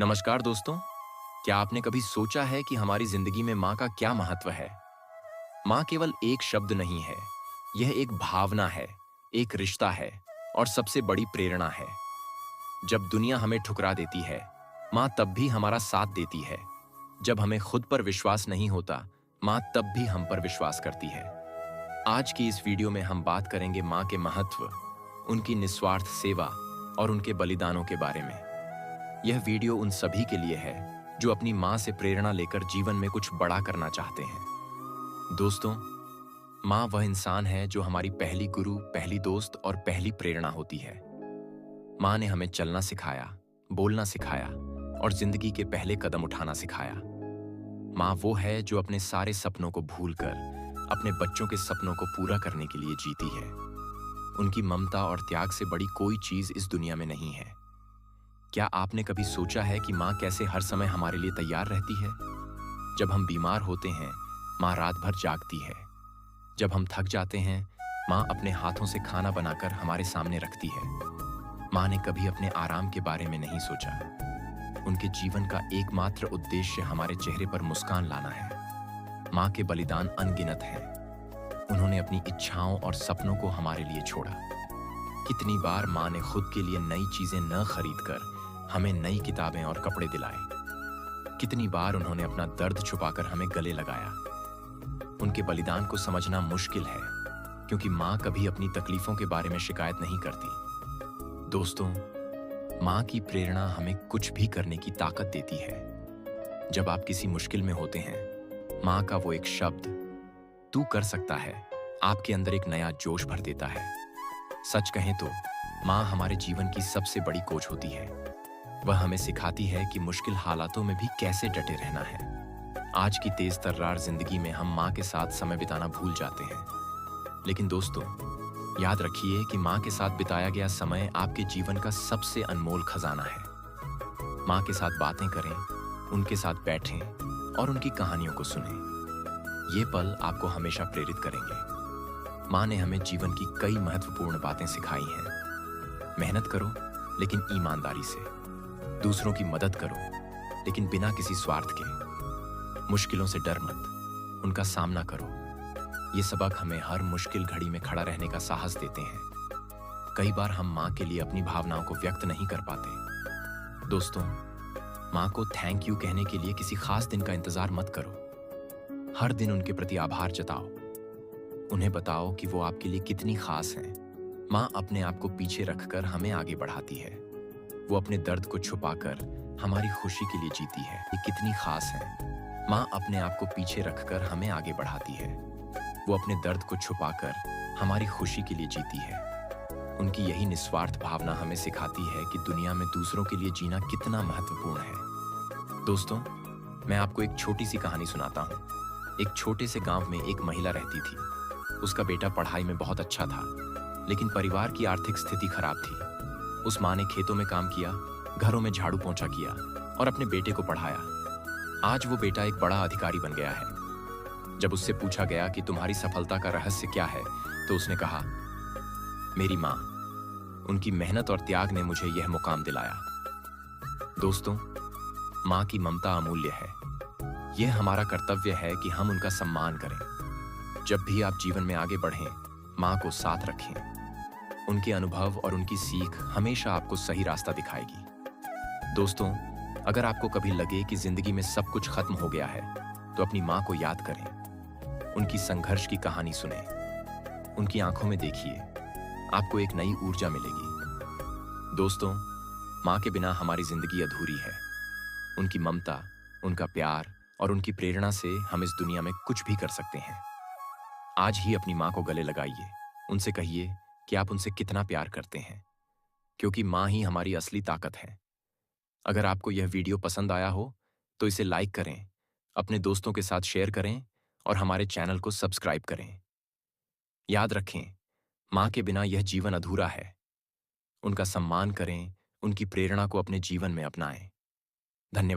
नमस्कार दोस्तों। क्या आपने कभी सोचा है कि हमारी जिंदगी में माँ का क्या महत्व है? माँ केवल एक शब्द नहीं है, यह एक भावना है, एक रिश्ता है और सबसे बड़ी प्रेरणा है। जब दुनिया हमें ठुकरा देती है, माँ तब भी हमारा साथ देती है। जब हमें खुद पर विश्वास नहीं होता, माँ तब भी हम पर विश्वास करती है। आज की इस वीडियो में हम बात करेंगे माँ के महत्व, उनकी निस्वार्थ सेवा और उनके बलिदानों के बारे में। यह वीडियो उन सभी के लिए है जो अपनी माँ से प्रेरणा लेकर जीवन में कुछ बड़ा करना चाहते हैं। दोस्तों, माँ वह इंसान है जो हमारी पहली गुरु, पहली दोस्त और पहली प्रेरणा होती है। माँ ने हमें चलना सिखाया, बोलना सिखाया और जिंदगी के पहले कदम उठाना सिखाया। माँ वो है जो अपने सारे सपनों को भूलकर अपने बच्चों के सपनों को पूरा करने के लिए जीती है। उनकी ममता और त्याग से बड़ी कोई चीज इस दुनिया में नहीं है। क्या आपने कभी सोचा है कि माँ कैसे हर समय हमारे लिए तैयार रहती है? जब हम बीमार होते हैं, माँ रात भर जागती है। जब हम थक जाते हैं, माँ अपने हाथों से खाना बनाकर हमारे सामने रखती है। माँ ने कभी अपने आराम के बारे में नहीं सोचा। उनके जीवन का एकमात्र उद्देश्य हमारे चेहरे पर मुस्कान लाना है। माँ के बलिदान अनगिनत हैं। उन्होंने अपनी इच्छाओं और सपनों को हमारे लिए छोड़ा। कितनी बार माँ ने खुद के लिए नई चीजें न खरीदकर हमें नई किताबें और कपड़े दिलाए। कितनी बार उन्होंने अपना दर्द छुपाकर हमें गले लगाया। उनके बलिदान को समझना मुश्किल है, क्योंकि माँ कभी अपनी तकलीफों के बारे में शिकायत नहीं करती। दोस्तों, माँ की प्रेरणा हमें कुछ भी करने की ताकत देती है। जब आप किसी मुश्किल में होते हैं, माँ का वो एक शब्द "तू कर सकता है" आपके अंदर एक नया जोश भर देता है। सच कहें तो माँ हमारे जीवन की सबसे बड़ी कोच होती है। वह हमें सिखाती है कि मुश्किल हालातों में भी कैसे डटे रहना है। आज की तेज तर्रार जिंदगी में हम माँ के साथ समय बिताना भूल जाते हैं। लेकिन दोस्तों, याद रखिए कि माँ के साथ बिताया गया समय आपके जीवन का सबसे अनमोल खजाना है। माँ के साथ बातें करें, उनके साथ बैठें और उनकी कहानियों को सुनें। ये पल आपको हमेशा प्रेरित करेंगे। माँ ने हमें जीवन की कई महत्वपूर्ण बातें सिखाई हैं। मेहनत करो, लेकिन ईमानदारी से। दूसरों की मदद करो, लेकिन बिना किसी स्वार्थ के। मुश्किलों से डर मत, उनका सामना करो। ये सबक हमें हर मुश्किल घड़ी में खड़ा रहने का साहस देते हैं। कई बार हम माँ के लिए अपनी भावनाओं को व्यक्त नहीं कर पाते। दोस्तों, माँ को थैंक यू कहने के लिए किसी खास दिन का इंतजार मत करो। हर दिन उनके प्रति आभार जताओ। उन्हें बताओ कि वो आपके लिए कितनी खास हैं। माँ अपने आप को पीछे रखकर हमें आगे बढ़ाती है। वो अपने दर्द को छुपाकर हमारी खुशी के लिए जीती है। ये कितनी खास है। माँ अपने आप को पीछे रखकर हमें आगे बढ़ाती है। वो अपने दर्द को छुपाकर हमारी खुशी के लिए जीती है। उनकी यही निस्वार्थ भावना हमें सिखाती है कि दुनिया में दूसरों के लिए जीना कितना महत्वपूर्ण है। दोस्तों, मैं आपको एक छोटी सी कहानी सुनाता हूँ। एक छोटे से गांव में एक महिला रहती थी। उसका बेटा पढ़ाई में बहुत अच्छा था, लेकिन परिवार की आर्थिक स्थिति खराब थी। उस माँ ने खेतों में काम किया, घरों में झाड़ू पोंछा किया और अपने बेटे को पढ़ाया। आज वो बेटा एक बड़ा अधिकारी बन गया है। जब उससे पूछा गया कि तुम्हारी सफलता का रहस्य क्या है, तो उसने कहा, मेरी माँ, उनकी मेहनत और त्याग ने मुझे यह मुकाम दिलाया। दोस्तों, माँ की ममता अमूल्य है। यह हमारा कर्तव्य है कि हम उनका सम्मान करें। जब भी आप जीवन में आगे बढ़ें, माँ को साथ रखें। उनके अनुभव और उनकी सीख हमेशा आपको सही रास्ता दिखाएगी। दोस्तों, अगर आपको कभी लगे कि जिंदगी में सब कुछ खत्म हो गया है, तो अपनी माँ को याद करें। उनकी संघर्ष की कहानी सुनें। उनकी आंखों में देखिए, आपको एक नई ऊर्जा मिलेगी। दोस्तों, माँ के बिना हमारी जिंदगी अधूरी है। उनकी ममता, उनका प्यार और उनकी प्रेरणा से हम इस दुनिया में कुछ भी कर सकते हैं। आज ही अपनी माँ को गले लगाइए। उनसे कहिए कि आप उनसे कितना प्यार करते हैं, क्योंकि माँ ही हमारी असली ताकत है। अगर आपको यह वीडियो पसंद आया हो, तो इसे लाइक करें, अपने दोस्तों के साथ शेयर करें और हमारे चैनल को सब्सक्राइब करें। याद रखें, माँ के बिना यह जीवन अधूरा है। उनका सम्मान करें, उनकी प्रेरणा को अपने जीवन में अपनाएं।